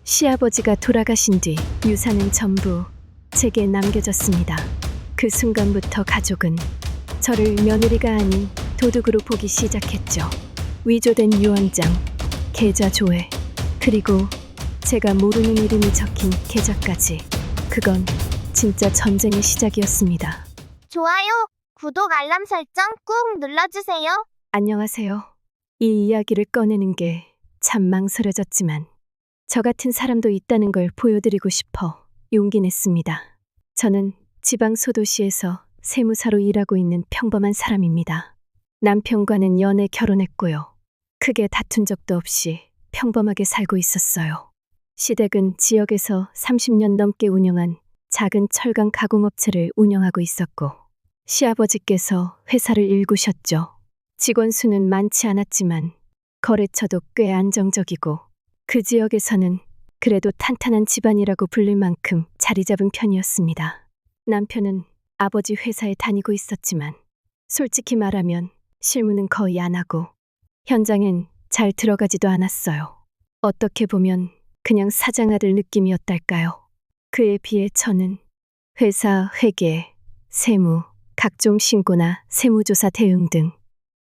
시아버지가 돌아가신 뒤 유산은 전부 제게 남겨졌습니다. 그 순간부터 가족은 저를 며느리가 아닌 도둑으로 보기 시작했죠. 위조된 유언장, 계좌 조회, 그리고 제가 모르는 이름이 적힌 계좌까지. 그건 진짜 전쟁의 시작이었습니다. 좋아요, 구독, 알람 설정 꾹 눌러주세요. 안녕하세요. 이 이야기를 꺼내는 게 참 망설여졌지만 저 같은 사람도 있다는 걸 보여드리고 싶어 용기 냈습니다. 저는 지방 소도시에서 세무사로 일하고 있는 평범한 사람입니다. 남편과는 연애 결혼했고요. 크게 다툰 적도 없이 평범하게 살고 있었어요. 시댁은 지역에서 30년 넘게 운영한 작은 철강 가공업체를 운영하고 있었고, 시아버지께서 회사를 일구셨죠. 직원 수는 많지 않았지만 거래처도 꽤 안정적이고, 그 지역에서는 그래도 탄탄한 집안이라고 불릴 만큼 자리 잡은 편이었습니다. 남편은 아버지 회사에 다니고 있었지만 솔직히 말하면 실무는 거의 안 하고 현장엔 잘 들어가지도 않았어요. 어떻게 보면 그냥 사장아들 느낌이었달까요? 그에 비해 저는 회사 회계, 세무, 각종 신고나 세무조사 대응 등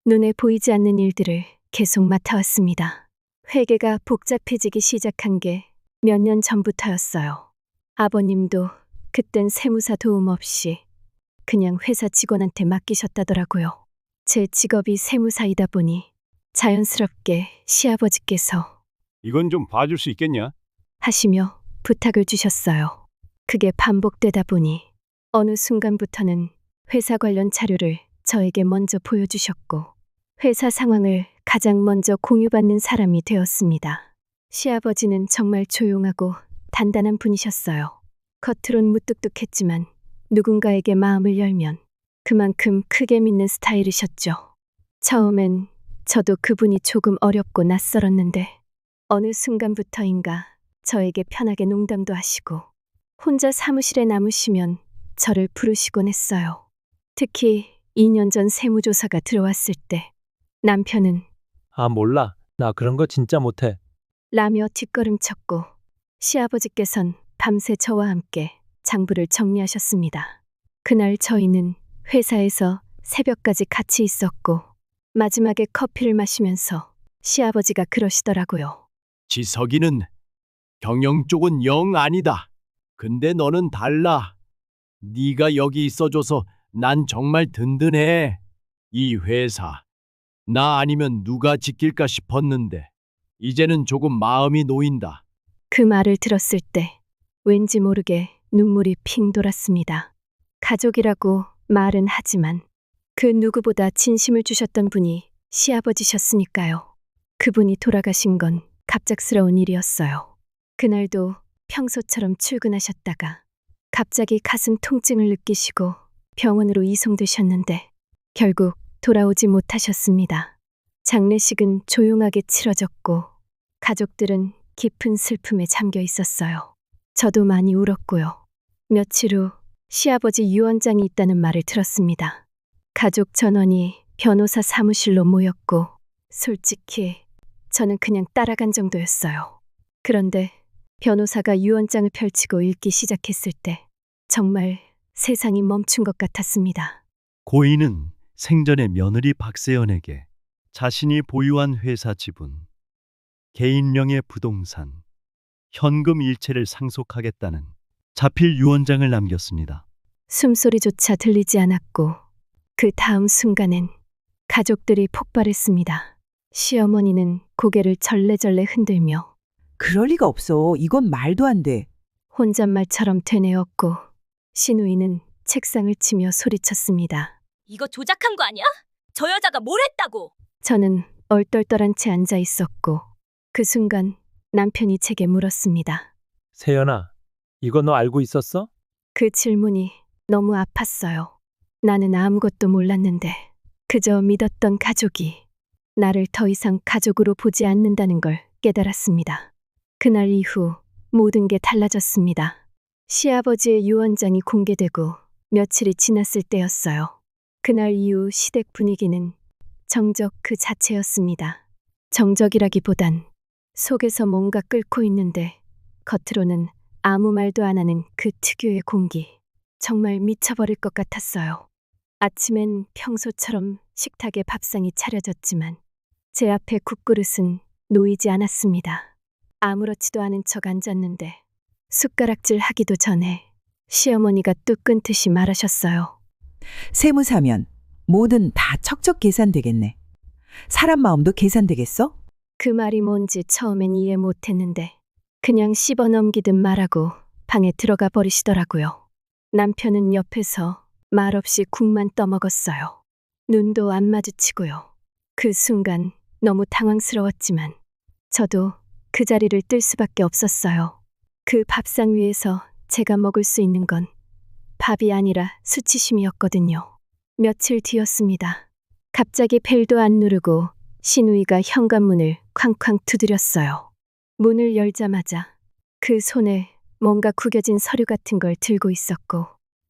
눈에 보이지 않는 일들을 계속 맡아왔습니다. 회계가 복잡해지기 시작한 게 몇 년 전부터였어요. 아버님도 그땐 세무사 도움 없이 그냥 회사 직원한테 맡기셨다더라고요. 제 직업이 세무사이다 보니 자연스럽게 시아버지께서 이건 좀 봐줄 수 있겠냐? 하시며 부탁을 주셨어요. 그게 반복되다 보니 어느 순간부터는 회사 관련 자료를 저에게 먼저 보여주셨고 회사 상황을 가장 먼저 공유받는 사람이 되었습니다. 시아버지는 정말 조용하고 단단한 분이셨어요. 겉으론 무뚝뚝했지만 누군가에게 마음을 열면 그만큼 크게 믿는 스타일이셨죠. 처음엔 저도 그분이 조금 어렵고 낯설었는데 어느 순간부터인가 저에게 편하게 농담도 하시고 혼자 사무실에 남으시면 저를 부르시곤 했어요. 특히 2년 전 세무조사가 들어왔을 때 남편은 아, 몰라. 나 그런 거 진짜 못해. 라며 뒷걸음쳤고 시아버지께선 밤새 저와 함께 장부를 정리하셨습니다. 그날 저희는 회사에서 새벽까지 같이 있었고 마지막에 커피를 마시면서 시아버지가 그러시더라고요. 지석이는 경영 쪽은 영 아니다. 근데 너는 달라. 네가 여기 있어줘서 난 정말 든든해. 이 회사 나 아니면 누가 지킬까 싶었는데 이제는 조금 마음이 놓인다. 그 말을 들었을 때 왠지 모르게 눈물이 핑 돌았습니다. 가족이라고 말은 하지만 그 누구보다 진심을 주셨던 분이 시아버지셨으니까요. 그분이 돌아가신 건 갑작스러운 일이었어요. 그날도 평소처럼 출근하셨다가 갑자기 가슴 통증을 느끼시고 병원으로 이송되셨는데 결국 돌아오지 못하셨습니다. 장례식은 조용하게 치러졌고 가족들은 깊은 슬픔에 잠겨 있었어요. 저도 많이 울었고요. 며칠 후 시아버지 유언장이 있다는 말을 들었습니다. 가족 전원이 변호사 사무실로 모였고 솔직히 저는 그냥 따라간 정도였어요. 그런데 변호사가 유언장을 펼치고 읽기 시작했을 때 정말 세상이 멈춘 것 같았습니다. 고인은 생전에 며느리 박세연에게 자신이 보유한 회사 지분, 개인명의 부동산, 현금 일체를 상속하겠다는 자필 유언장을 남겼습니다. 숨소리조차 들리지 않았고 그 다음 순간엔 가족들이 폭발했습니다. 시어머니는 고개를 절레절레 흔들며 그럴 리가 없어. 이건 말도 안 돼. 혼잣말처럼 되뇌었고 시누이는 책상을 치며 소리쳤습니다. 이거 조작한 거 아니야? 저 여자가 뭘 했다고? 저는 얼떨떨한 채 앉아 있었고 그 순간 남편이 제게 물었습니다. 세연아, 이거 너 알고 있었어? 그 질문이 너무 아팠어요. 나는 아무것도 몰랐는데 그저 믿었던 가족이 나를 더 이상 가족으로 보지 않는다는 걸 깨달았습니다. 그날 이후 모든 게 달라졌습니다. 시아버지의 유언장이 공개되고 며칠이 지났을 때였어요. 그날 이후 시댁 분위기는 정적 그 자체였습니다. 정적이라기보단 속에서 뭔가 끓고 있는데 겉으로는 아무 말도 안 하는 그 특유의 공기. 정말 미쳐버릴 것 같았어요. 아침엔 평소처럼 식탁에 밥상이 차려졌지만 제 앞에 국그릇은 놓이지 않았습니다. 아무렇지도 않은 척 앉았는데 숟가락질 하기도 전에 시어머니가 뚝 끊듯이 말하셨어요. 세무사면 뭐든 다 척척 계산되겠네. 사람 마음도 계산되겠어? 그 말이 뭔지 처음엔 이해 못했는데 그냥 씹어 넘기듯 말하고 방에 들어가 버리시더라고요. 남편은 옆에서 말없이 국만 떠먹었어요. 눈도 안 마주치고요. 그 순간 너무 당황스러웠지만 저도 그 자리를 뜰 수밖에 없었어요. 그 밥상 위에서 제가 먹을 수 있는 건 밥이 아니라 수치심이었거든요. 며칠 뒤였습니다. 갑자기 벨도 안 누르고 시누이가 현관문을 쾅쾅 두드렸어요. 문을 열자마자 그 손에 뭔가 구겨진 서류 같은 걸 들고 있었고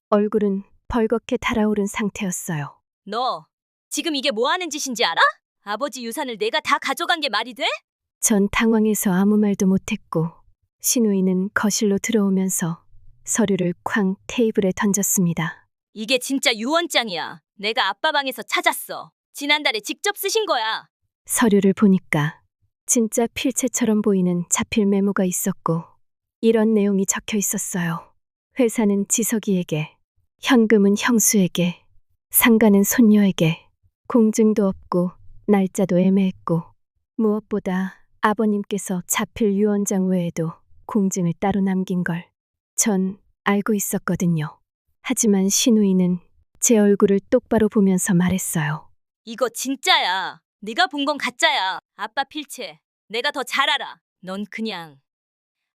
얼굴은 벌겋게 달아오른 상태였어요. 너 지금 이게 뭐 하는 짓인지 알아? 아버지 유산을 내가 다 가져간 게 말이 돼? 전 당황해서 아무 말도 못했고 시누이는 거실로 들어오면서 서류를 쾅 테이블에 던졌습니다. 이게 진짜 유언장이야. 내가 아빠 방에서 찾았어. 지난달에 직접 쓰신 거야. 서류를 보니까 진짜 필체처럼 보이는 자필 메모가 있었고 이런 내용이 적혀 있었어요. 회사는 지석이에게, 현금은 형수에게, 상가는 손녀에게, 공증도 없고 날짜도 애매했고 무엇보다 아버님께서 자필 유언장 외에도 공증을 따로 남긴 걸 전 알고 있었거든요. 하지만 시누이는 제 얼굴을 똑바로 보면서 말했어요. 이거 진짜야. 네가 본 건 가짜야. 아빠 필체. 내가 더 잘 알아. 넌 그냥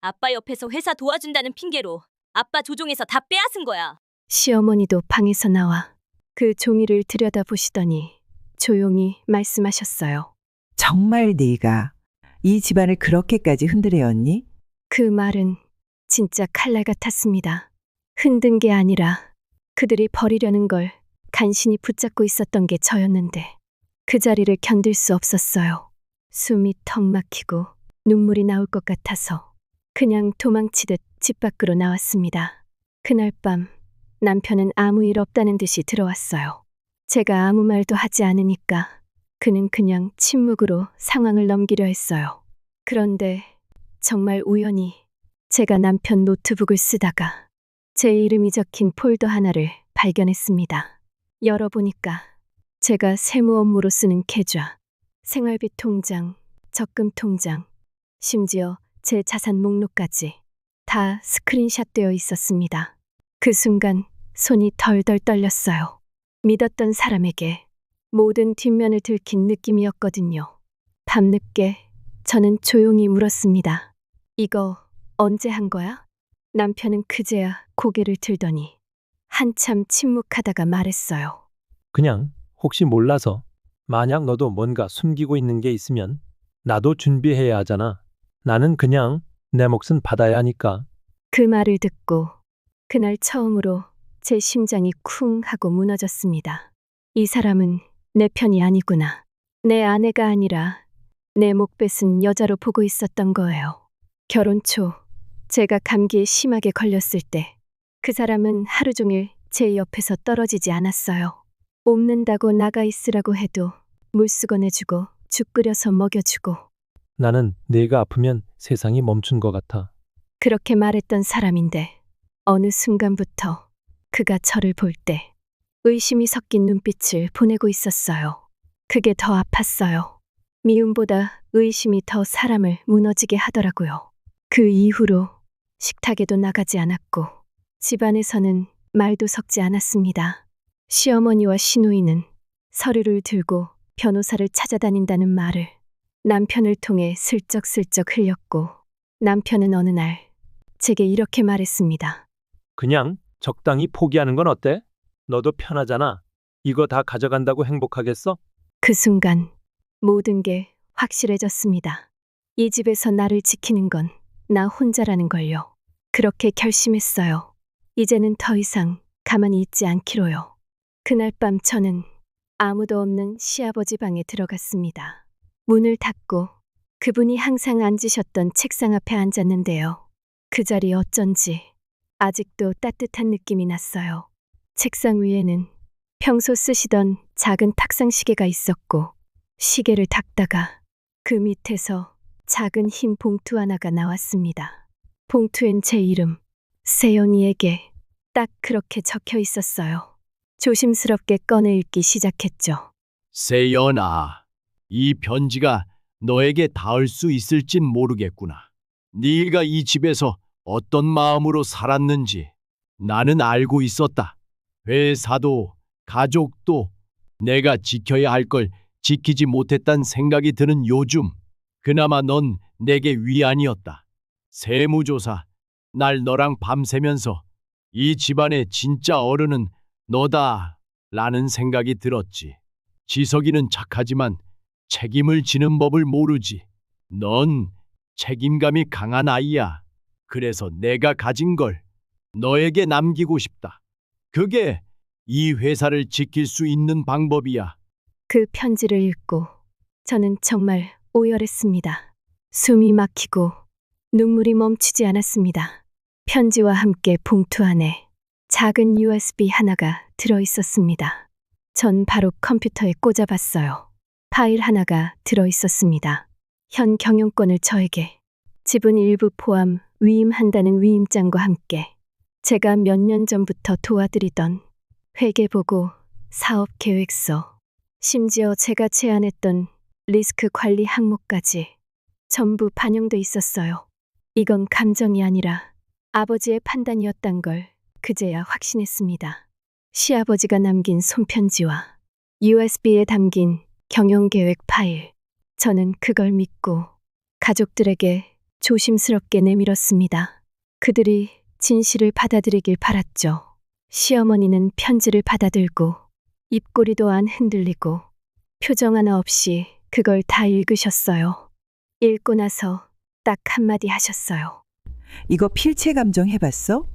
아빠 옆에서 회사 도와준다는 핑계로 아빠 조종해서 다 빼앗은 거야. 시어머니도 방에서 나와 그 종이를 들여다보시더니 조용히 말씀하셨어요. 정말 네가 이 집안을 그렇게까지 흔들어왔니? 그 말은 진짜 칼날 같았습니다. 흔든 게 아니라 그들이 버리려는 걸 간신히 붙잡고 있었던 게 저였는데 그 자리를 견딜 수 없었어요. 숨이 턱 막히고 눈물이 나올 것 같아서 그냥 도망치듯 집 밖으로 나왔습니다. 그날 밤 남편은 아무 일 없다는 듯이 들어왔어요. 제가 아무 말도 하지 않으니까 그는 그냥 침묵으로 상황을 넘기려 했어요. 그런데 정말 우연히 제가 남편 노트북을 쓰다가 제 이름이 적힌 폴더 하나를 발견했습니다. 열어보니까 제가 세무 업무로 쓰는 계좌, 생활비 통장, 적금 통장, 심지어 제 자산 목록까지 다 스크린샷되어 있었습니다. 그 순간 손이 덜덜 떨렸어요. 믿었던 사람에게 모든 뒷면을 들킨 느낌이었거든요. 밤늦게 저는 조용히 물었습니다. 이거 언제 한 거야? 남편은 그제야 고개를 들더니 한참 침묵하다가 말했어요. 그냥 혹시 몰라서. 만약 너도 뭔가 숨기고 있는 게 있으면 나도 준비해야 하잖아. 나는 그냥 내 몫은 받아야 하니까. 그 말을 듣고 그날 처음으로 제 심장이 쿵 하고 무너졌습니다. 이 사람은 내 편이 아니구나. 내 아내가 아니라 내 목 뺏은 여자로 보고 있었던 거예요. 결혼 초 제가 감기에 심하게 걸렸을 때 그 사람은 하루 종일 제 옆에서 떨어지지 않았어요. 옵는다고 나가 있으라고 해도 물수건 해주고 죽 끓여서 먹여주고 나는 네가 아프면 세상이 멈춘 것 같아. 그렇게 말했던 사람인데 어느 순간부터 그가 저를 볼 때 의심이 섞인 눈빛을 보내고 있었어요. 그게 더 아팠어요. 미움보다 의심이 더 사람을 무너지게 하더라고요. 그 이후로 식탁에도 나가지 않았고 집안에서는 말도 섞지 않았습니다. 시어머니와 시누이는 서류를 들고 변호사를 찾아다닌다는 말을 남편을 통해 슬쩍슬쩍 흘렸고 남편은 어느 날 제게 이렇게 말했습니다. 그냥 적당히 포기하는 건 어때? 너도 편하잖아. 이거 다 가져간다고 행복하겠어? 그 순간 모든 게 확실해졌습니다. 이 집에서 나를 지키는 건 나 혼자라는 걸요. 그렇게 결심했어요. 이제는 더 이상 가만히 있지 않기로요. 그날 밤 저는 아무도 없는 시아버지 방에 들어갔습니다. 문을 닫고 그분이 항상 앉으셨던 책상 앞에 앉았는데요. 그 자리 어쩐지 아직도 따뜻한 느낌이 났어요. 책상 위에는 평소 쓰시던 작은 탁상 시계가 있었고 시계를 닦다가 그 밑에서 작은 흰 봉투 하나가 나왔습니다. 봉투엔 제 이름 세연이에게 딱 그렇게 적혀 있었어요. 조심스럽게 꺼내 읽기 시작했죠. 세연아, 이 편지가 너에게 닿을 수 있을진 모르겠구나. 네가 이 집에서 어떤 마음으로 살았는지 나는 알고 있었다. 회사도 가족도 내가 지켜야 할 걸 지키지 못했단 생각이 드는 요즘, 그나마 넌 내게 위안이었다. 세무조사, 날 너랑 밤새면서 이 집안의 진짜 어른은 너다 라는 생각이 들었지. 지석이는 착하지만 책임을 지는 법을 모르지. 넌 책임감이 강한 아이야. 그래서 내가 가진 걸 너에게 남기고 싶다. 그게 이 회사를 지킬 수 있는 방법이야. 그 편지를 읽고 저는 정말 오열했습니다. 숨이 막히고 눈물이 멈추지 않았습니다. 편지와 함께 봉투 안에 작은 USB 하나가 들어 있었습니다. 전 바로 컴퓨터에 꽂아봤어요. 파일 하나가 들어 있었습니다. 현 경영권을 저에게 지분 일부 포함 위임한다는 위임장과 함께 제가 몇 년 전부터 도와드리던 회계보고, 사업 계획서, 심지어 제가 제안했던 리스크 관리 항목까지 전부 반영돼 있었어요. 이건 감정이 아니라 아버지의 판단이었단 걸 그제야 확신했습니다. 시아버지가 남긴 손편지와 USB에 담긴 경영계획 파일. 저는 그걸 믿고 가족들에게 조심스럽게 내밀었습니다. 그들이 진실을 받아들이길 바랐죠. 시어머니는 편지를 받아들고 입꼬리도 안 흔들리고 표정 하나 없이 그걸 다 읽으셨어요. 읽고 나서 딱 한마디 하셨어요. 이거 필체 감정 해봤어?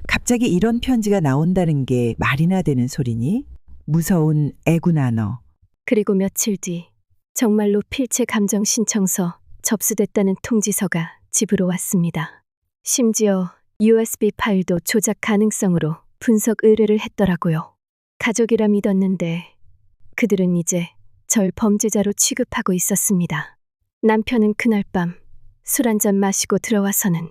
갑자기 이런 편지가 나온다는 게 말이나 되는 소리니? 무서운 애구나 너. 그리고 며칠 뒤 정말로 필체 감정 신청서 접수됐다는 통지서가 집으로 왔습니다. 심지어 USB 파일도 조작 가능성으로 분석 의뢰를 했더라고요. 가족이라 믿었는데 그들은 이제 절 범죄자로 취급하고 있었습니다. 남편은 그날 밤 술 한잔 마시고 들어와서는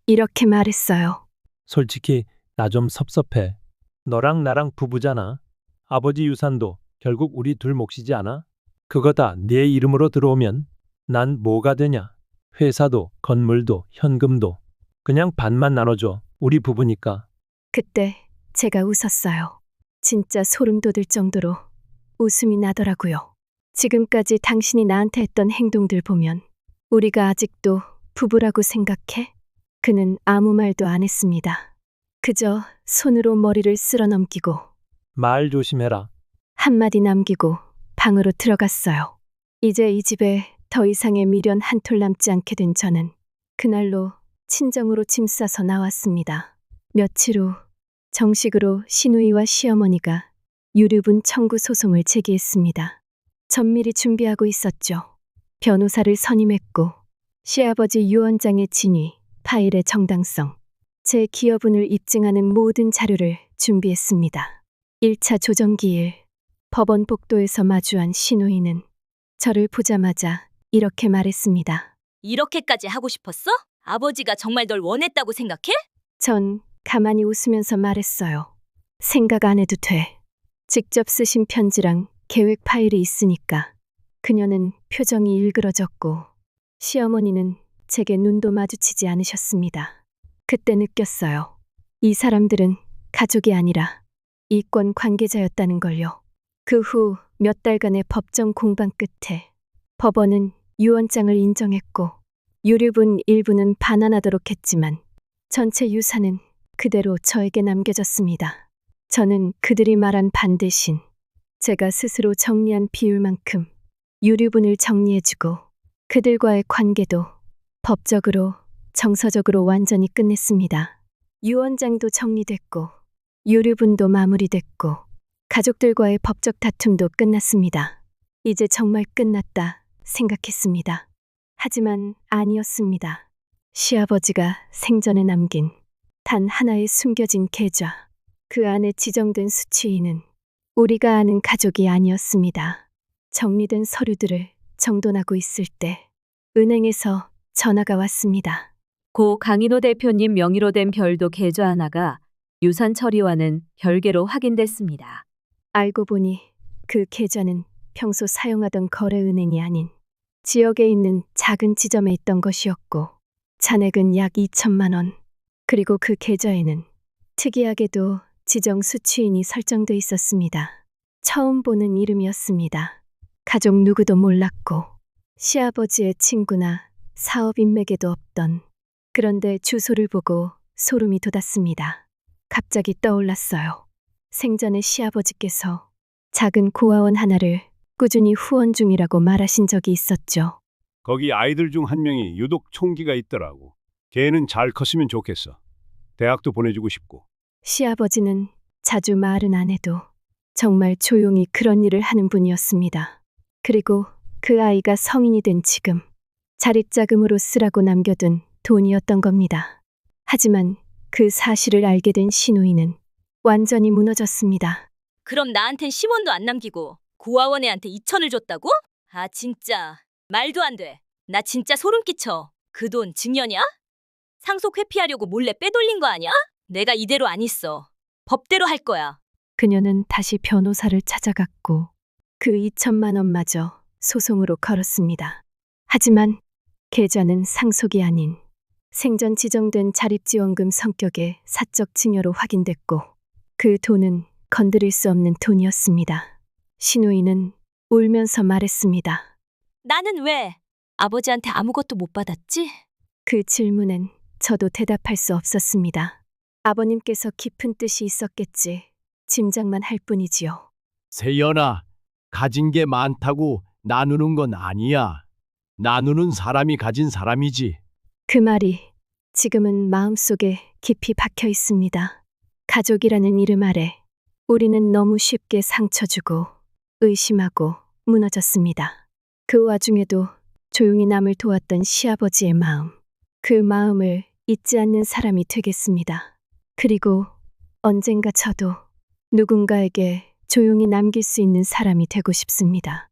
이렇게 말했어요. 솔직히 나 좀 섭섭해. 너랑 나랑 부부잖아. 아버지 유산도 결국 우리 둘 몫이지 않아? 그거 다 네 이름으로 들어오면 난 뭐가 되냐? 회사도 건물도 현금도 그냥 반만 나눠줘. 우리 부부니까. 그때 제가 웃었어요. 진짜 소름 돋을 정도로 웃음이 나더라고요. 지금까지 당신이 나한테 했던 행동들 보면 우리가 아직도 부부라고 생각해? 그는 아무 말도 안 했습니다. 그저 손으로 머리를 쓸어 넘기고 말 조심해라. 한마디 남기고 방으로 들어갔어요. 이제 이 집에 더 이상의 미련 한 톨 남지 않게 된 저는 그날로 친정으로 짐 싸서 나왔습니다. 며칠 후 정식으로 시누이와 시어머니가 유류분 청구 소송을 제기했습니다. 전밀히 준비하고 있었죠. 변호사를 선임했고 시아버지 유언장의 진위, 파일의 정당성, 제 기여분을 입증하는 모든 자료를 준비했습니다. 1차 조정기일 법원 복도에서 마주한 시누이는 저를 보자마자 이렇게 말했습니다. 이렇게까지 하고 싶었어? 아버지가 정말 널 원했다고 생각해? 전 가만히 웃으면서 말했어요. 생각 안 해도 돼. 직접 쓰신 편지랑 계획 파일이 있으니까. 그녀는 표정이 일그러졌고 시어머니는 제게 눈도 마주치지 않으셨습니다. 그때 느꼈어요. 이 사람들은 가족이 아니라 이권 관계자였다는 걸요. 그 후 몇 달간의 법정 공방 끝에 법원은 유언장을 인정했고 유류분 일부는 반환하도록 했지만 전체 유산은 그대로 저에게 남겨졌습니다. 저는 그들이 말한 반 대신 제가 스스로 정리한 비율만큼 유류분을 정리해주고 그들과의 관계도 법적으로 정서적으로 완전히 끝냈습니다. 유언장도 정리됐고 유류분도 마무리됐고 가족들과의 법적 다툼도 끝났습니다. 이제 정말 끝났다 생각했습니다. 하지만 아니었습니다. 시아버지가 생전에 남긴 단 하나의 숨겨진 계좌. 그 안에 지정된 수취인은 우리가 아는 가족이 아니었습니다. 정리된 서류들을 정돈하고 있을 때 은행에서 전화가 왔습니다. 고 강인호 대표님 명의로 된 별도 계좌 하나가 유산 처리와는 별개로 확인됐습니다. 알고 보니 그 계좌는 평소 사용하던 거래은행이 아닌 지역에 있는 작은 지점에 있던 것이었고 잔액은 약 2천만 원. 그리고 그 계좌에는 특이하게도 지정 수취인이 설정돼 있었습니다. 처음 보는 이름이었습니다. 가족 누구도 몰랐고 시아버지의 친구나 사업 인맥에도 없던. 그런데 주소를 보고 소름이 돋았습니다. 갑자기 떠올랐어요. 생전에 시아버지께서 작은 고아원 하나를 꾸준히 후원 중이라고 말하신 적이 있었죠. 거기 아이들 중 한 명이 유독 총기가 있더라고. 걔는 잘 컸으면 좋겠어. 대학도 보내주고 싶고. 시아버지는 자주 말은 안 해도 정말 조용히 그런 일을 하는 분이었습니다. 그리고 그 아이가 성인이 된 지금 자립자금으로 쓰라고 남겨둔 돈이었던 겁니다. 하지만 그 사실을 알게 된 시누이는 완전히 무너졌습니다. 그럼 나한텐 10원도 안 남기고 고아원 애한테 2천을 줬다고? 아 진짜 말도 안 돼. 나 진짜 소름 끼쳐. 그 돈 증여냐? 상속 회피하려고 몰래 빼돌린 거 아니야? 내가 이대로 안 있어. 법대로 할 거야. 그녀는 다시 변호사를 찾아갔고 그 2천만 원마저 소송으로 걸었습니다. 하지만 계좌는 상속이 아닌 생전 지정된 자립지원금 성격의 사적 증여로 확인됐고 그 돈은 건드릴 수 없는 돈이었습니다. 시누이는 울면서 말했습니다. 나는 왜 아버지한테 아무것도 못 받았지? 그 질문엔 저도 대답할 수 없었습니다. 아버님께서 깊은 뜻이 있었겠지 짐작만 할 뿐이지요. 세연아, 가진 게 많다고 나누는 건 아니야. 나누는 사람이 가진 사람이지. 그 말이 지금은 마음속에 깊이 박혀 있습니다. 가족이라는 이름 아래 우리는 너무 쉽게 상처 주고 의심하고 무너졌습니다. 그 와중에도 조용히 남을 도왔던 시아버지의 마음. 그 마음을 잊지 않는 사람이 되겠습니다. 그리고 언젠가 저도 누군가에게 조용히 남길 수 있는 사람이 되고 싶습니다.